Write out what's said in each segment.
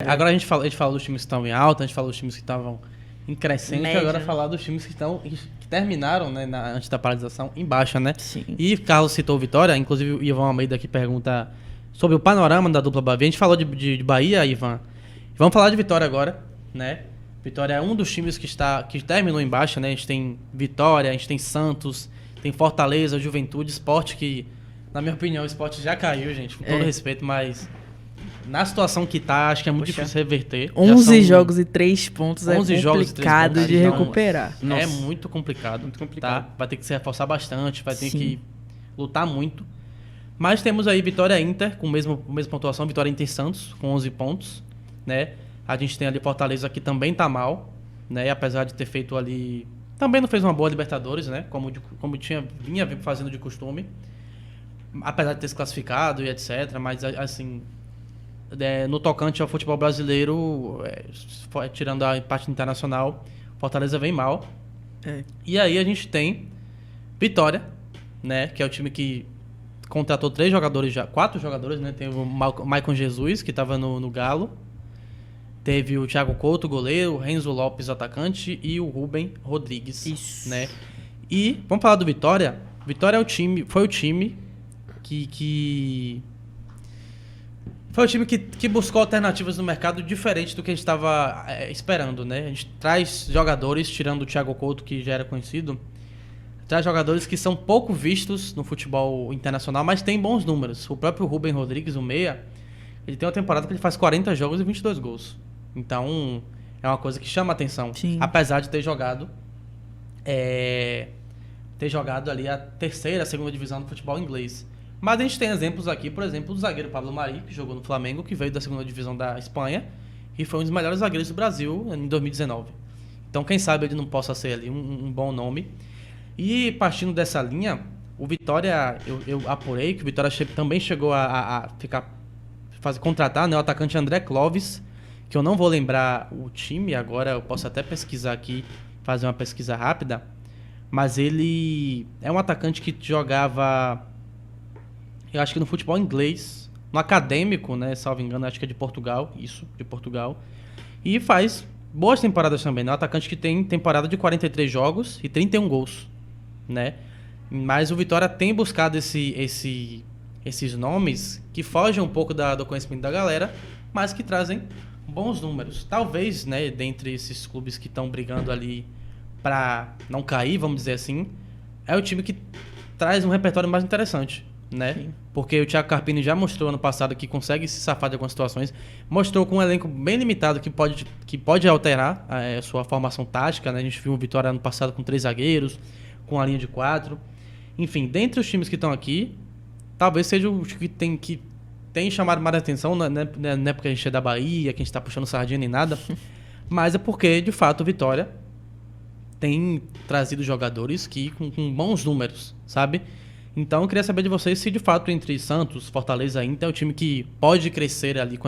Agora a gente fala dos times que estão em alta, a gente fala dos times que estavam em crescente, Média. agora falar dos times que terminaram, né, antes da paralisação, em baixa, né? Sim. E Carlos citou o Vitória, inclusive o Ivan Almeida aqui pergunta sobre o panorama da dupla Bahia. A gente falou de Bahia, Ivan. Vamos falar de Vitória agora, né? Vitória é um dos times que terminou em baixa, né? A gente tem Vitória, a gente tem Santos, tem Fortaleza, Juventude, Sport, que, na minha opinião, o Sport já caiu, gente, com todo respeito, mas na situação que tá, acho que é muito difícil reverter. 11 jogos e 3 pontos 11 é jogos e 3 complicado pontos, de então, recuperar. É muito complicado. Muito complicado. Tá? Vai ter que se reforçar bastante, vai ter Sim. que lutar muito. Mas temos aí Vitória Inter, com a mesma pontuação, Vitória Inter e Santos, com 11 pontos, né? A gente tem ali Fortaleza, que também tá mal, né? E apesar de ter feito ali... Também não fez uma boa Libertadores, né? Como vinha fazendo de costume. Apesar de ter se classificado e etc. Mas, assim... no tocante ao futebol brasileiro, tirando a parte internacional, Fortaleza vem mal. E aí a gente tem Vitória, né, que é o time que contratou 4 jogadores, né? Tem o Maicon Jesus, que estava no Galo. Teve o Thiago Couto, goleiro, o Renzo Lopes, atacante, e o Rubem Rodrigues. Isso. Né? E vamos falar do Vitória. Vitória foi o time que buscou alternativas no mercado diferente do que a gente estava esperando, né? A gente traz jogadores, tirando o Thiago Couto, que já era conhecido, traz jogadores que são pouco vistos no futebol internacional, mas tem bons números. O próprio Rubem Rodrigues, o meia, ele tem uma temporada que ele faz 40 jogos e 22 gols. Então, é uma coisa que chama a atenção. Sim. Apesar de ter jogado ali a segunda divisão do futebol inglês. Mas a gente tem exemplos aqui, por exemplo, do zagueiro Pablo Mari, que jogou no Flamengo, que veio da segunda divisão da Espanha e foi um dos melhores zagueiros do Brasil em 2019. Então, quem sabe ele não possa ser ali um bom nome. E partindo dessa linha, o Vitória, eu apurei que o Vitória também chegou a contratar, né, o atacante André Clóvis, que eu não vou lembrar o time agora, eu posso até pesquisar aqui, fazer uma pesquisa rápida, mas ele é um atacante que jogava, eu acho que no futebol inglês, no Acadêmico, né, salvo engano, acho que é de Portugal, e faz boas temporadas também, né, um atacante que tem temporada de 43 jogos e 31 gols, né, mas o Vitória tem buscado esses nomes que fogem um pouco do conhecimento da galera, mas que trazem bons números. Talvez, né, dentre esses clubes que estão brigando ali para não cair, vamos dizer assim, é o time que traz um repertório mais interessante, né? Sim. Porque o Thiago Carpini já mostrou ano passado que consegue se safar de algumas situações, mostrou com um elenco bem limitado que pode alterar a sua formação tática, né? A gente viu o Vitória ano passado com 3 zagueiros, com a linha de 4. Enfim, dentre os times que estão aqui, talvez seja o que tem chamado mais atenção, não é porque a gente é da Bahia, que a gente tá puxando sardinha nem nada, mas é porque, de fato, o Vitória tem trazido jogadores com bons números, sabe? Então eu queria saber de vocês se, de fato, entre Santos, Fortaleza e Inter, é o time que pode crescer ali,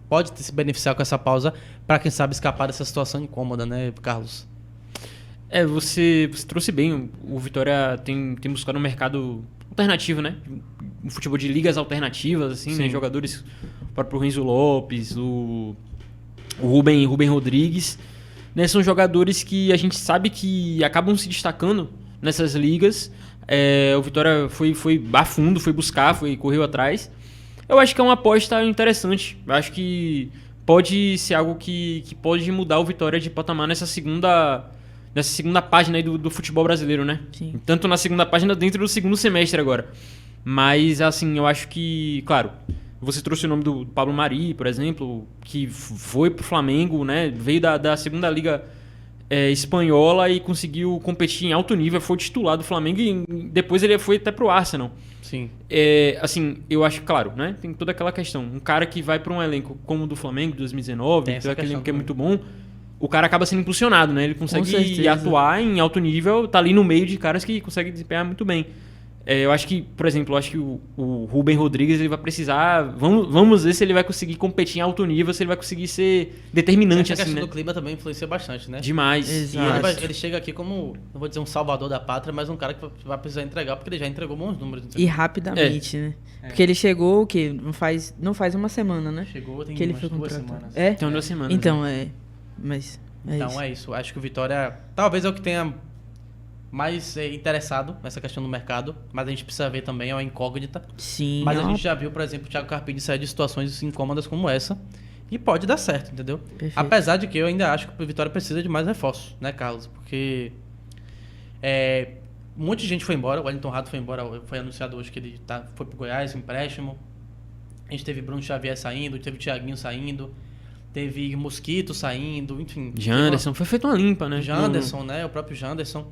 pode se beneficiar com essa pausa, para quem sabe escapar dessa situação incômoda, né, Carlos? Você trouxe bem, o Vitória tem buscado um mercado alternativo, né? Um futebol de ligas alternativas, assim, né? Jogadores, o próprio Renzo Lopes, o Rubem Rodrigues, né? São jogadores que a gente sabe que acabam se destacando nessas ligas. O Vitória foi a fundo, correu atrás. Eu acho que é uma aposta interessante. Eu acho que pode ser algo que pode mudar o Vitória de patamar nessa segunda página aí do futebol brasileiro, né? Sim. Tanto na segunda página, dentro do segundo semestre agora. Mas, assim, eu acho que, claro, você trouxe o nome do Pablo Mari, por exemplo, que foi pro Flamengo, né? Veio da segunda liga espanhola e conseguiu competir em alto nível, foi titular do Flamengo e depois ele foi até pro Arsenal. Sim. Assim, eu acho, claro, né? Tem toda aquela questão. Um cara que vai para um elenco como o do Flamengo, de 2019, aquele elenco que é muito bom, o cara acaba sendo impulsionado, né? Ele consegue atuar em alto nível, tá ali no meio de caras que conseguem desempenhar muito bem. Eu acho que, por exemplo, o Rubem Rodrigues ele vai precisar... Vamos ver se ele vai conseguir competir em alto nível, se ele vai conseguir ser determinante, Essa assim, questão né? do clima também influencia bastante, né? Demais. E Exato. ele chega aqui como, não vou dizer um salvador da pátria, mas um cara que vai precisar entregar, porque ele já entregou bons números. E rapidamente, né? Porque ele chegou, o quê? Não faz uma semana, né? Chegou, tem Que ele umas foi 2 contratado. semanas. É? Então, 2 semanas. Então, né? Mas Então isso. é isso. Acho que o Vitória talvez é o que tenha mais interessado nessa questão do mercado, mas a gente precisa ver também, é uma incógnita. Sim. Mas a não, gente já viu, por exemplo, o Thiago Carpini sair de situações incômodas como essa. E pode dar certo, entendeu? Perfeito. Apesar de que eu ainda acho que o Vitória precisa de mais reforços, né, Carlos? Porque um monte de gente foi embora. O Wellington Rato foi embora, foi anunciado hoje que ele foi pro Goiás, empréstimo. A gente teve Bruno Xavier saindo, teve Thiaguinho saindo, teve Mosquito saindo, enfim. Janderson, foi feita uma limpa, né? Janderson, né? O próprio Janderson.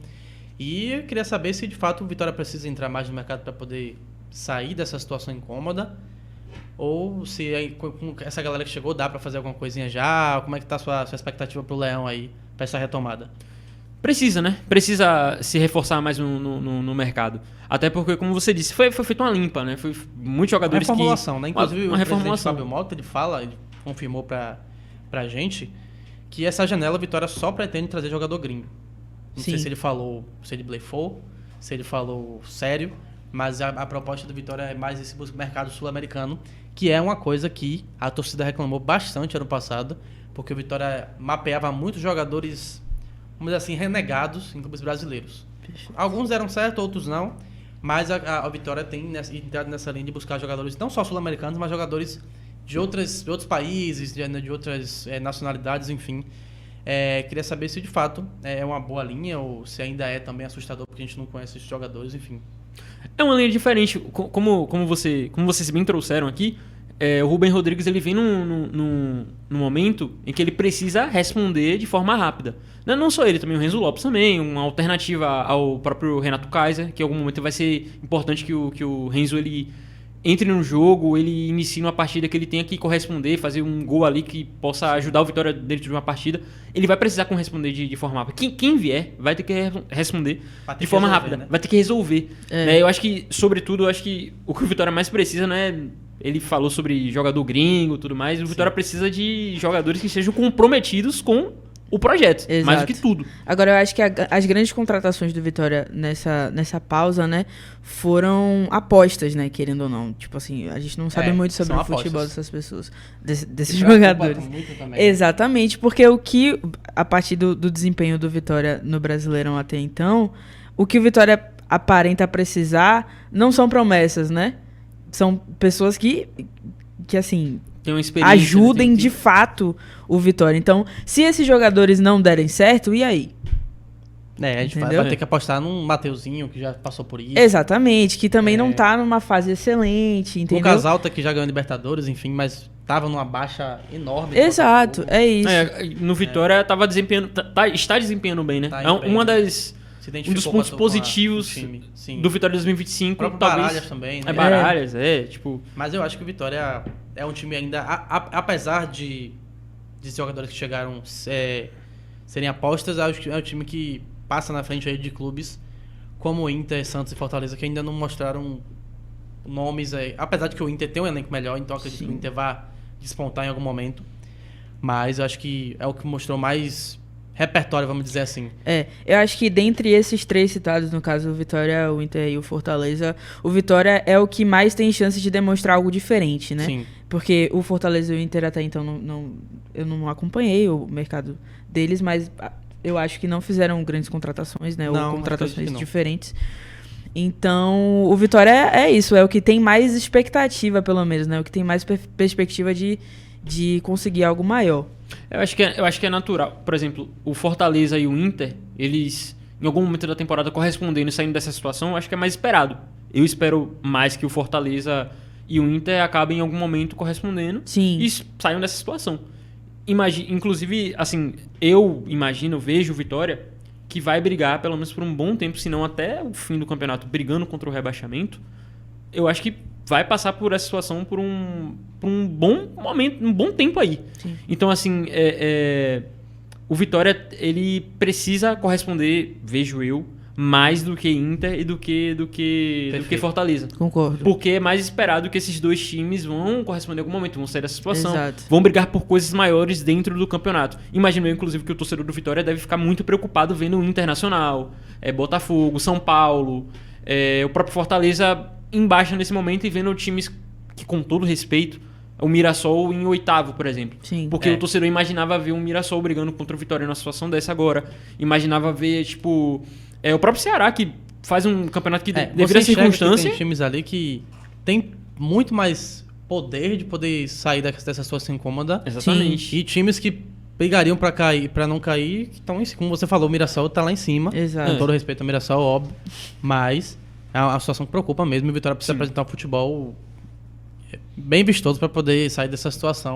E eu queria saber se de fato o Vitória precisa entrar mais no mercado para poder sair dessa situação incômoda, ou se com essa galera que chegou dá para fazer alguma coisinha já. Como é que tá a sua expectativa pro Leão aí, para essa retomada? Precisa, né? Precisa se reforçar mais no mercado. Até porque, como você disse, foi feita uma limpa, né? Foi muitos jogadores Reformulação, né? Inclusive uma o presidente reformulação. Fábio Mota, ele confirmou pra gente que essa janela a Vitória só pretende trazer jogador gringo. Não sei Sim. se ele falou, se ele blefou, se ele falou sério, mas a proposta do Vitória é mais esse mercado sul-americano, que é uma coisa que a torcida reclamou bastante ano passado, porque o Vitória mapeava muitos jogadores, vamos dizer assim, renegados em clubes brasileiros. Alguns deram certo, outros não, mas a Vitória tem entrado nessa linha de buscar jogadores não só sul-americanos, mas jogadores de outros países, de outras nacionalidades, enfim. Queria saber se de fato é uma boa linha ou se ainda é também assustador porque a gente não conhece esses jogadores, enfim. É uma linha diferente. Como vocês bem trouxeram aqui, o Rubem Rodrigues ele vem num momento em que ele precisa responder de forma rápida. Não só ele, também o Renzo Lopes também, uma alternativa ao próprio Renato Kaiser, que em algum momento vai ser importante que o Renzo ele entre no jogo, ele inicie uma partida que ele tenha que corresponder, fazer um gol ali que possa ajudar o Vitória dentro de uma partida. Ele vai precisar corresponder de forma rápida. Quem vier vai ter que responder de forma rápida, né? Vai ter que resolver. Né? Eu acho que, sobretudo, o que o Vitória mais precisa, né? Ele falou sobre jogador gringo e tudo mais. O Vitória precisa de jogadores que sejam comprometidos com o projeto, Exato. mais do que tudo. Agora, eu acho que as grandes contratações do Vitória nessa pausa, né, foram apostas, né, querendo ou não. Tipo assim, a gente não sabe muito sobre são o futebol apostas. dessas pessoas, desses Isso preocupa jogadores. muito também. Exatamente, porque a partir do desempenho do Vitória no Brasileirão até então, o que o Vitória aparenta precisar não são promessas, né? São pessoas que assim, Tem uma experiência, ajudem né? de fato o Vitória. Então, se esses jogadores não derem certo, e aí? A gente vai Entendeu? ter que apostar num Mateuzinho que já passou por isso. Exatamente, que também não tá numa fase excelente, O entendeu? Lucas Alta que já ganhou Libertadores, enfim, mas tava numa baixa enorme. Exato, é isso. No Vitória está desempenhando bem, né? Tá É indo bem, uma né? das Se um dos identificou pontos com positivos o time. Sim. do Vitória O 2025. próprio Talvez Baralhas também, né? Baralhas, tipo... Mas eu acho que o Vitória é um time ainda, apesar de jogadores que chegaram serem apostas, acho que é um time que passa na frente aí de clubes como o Inter, Santos e Fortaleza, que ainda não mostraram nomes aí. Apesar de que o Inter tem um elenco melhor, então acredito que o Inter vá despontar em algum momento. Mas eu acho que é o que mostrou mais repertório, vamos dizer assim. Eu acho que dentre esses três citados, no caso o Vitória, o Inter e o Fortaleza, o Vitória é o que mais tem chance de demonstrar algo diferente, né? Sim. Porque o Fortaleza e o Inter até então eu não acompanhei o mercado deles, mas eu acho que não fizeram grandes contratações, né? Não, Ou acredito contratações que não. diferentes. Então, o Vitória é isso, é o que tem mais expectativa, pelo menos, né? O que tem mais perspectiva de conseguir algo maior. Eu acho que é natural. Por exemplo, o Fortaleza e o Inter, eles, em algum momento da temporada, correspondendo e saindo dessa situação, eu acho que é mais esperado. Eu espero mais que o Fortaleza e o Inter acabem em algum momento correspondendo. Sim. E saiam dessa situação. Inclusive, assim, eu vejo o Vitória que vai brigar pelo menos por um bom tempo, se não até o fim do campeonato, brigando contra o rebaixamento. Eu acho que vai passar por essa situação por um bom momento, um bom tempo aí. Sim. Então, assim, o Vitória, ele precisa corresponder, vejo eu, mais do que Inter e do que Perfeito. Fortaleza. Concordo. Porque é mais esperado que esses dois times vão corresponder em algum momento, vão sair dessa situação, Exato. vão brigar por coisas maiores dentro do campeonato. Imagino eu, inclusive, que o torcedor do Vitória deve ficar muito preocupado vendo o Internacional, Botafogo, São Paulo, o próprio Fortaleza embaixo nesse momento e vendo times que, com todo respeito, o Mirassol em 8º, por exemplo. Sim. Porque o torcedor imaginava ver um Mirassol brigando contra o Vitória numa situação dessa agora. Imaginava ver, tipo... o próprio Ceará, que faz um campeonato que devido à você enxerga que circunstância... tem times ali que tem muito mais poder de poder sair dessa situação incômoda. Exatamente. E times que brigariam pra cair, para não cair, que estão em cima. Como você falou, o Mirassol tá lá em cima. Exato. Com todo respeito ao Mirassol, óbvio. Mas é uma situação que preocupa mesmo. E o Vitória precisa apresentar um futebol bem vistoso para poder sair dessa situação.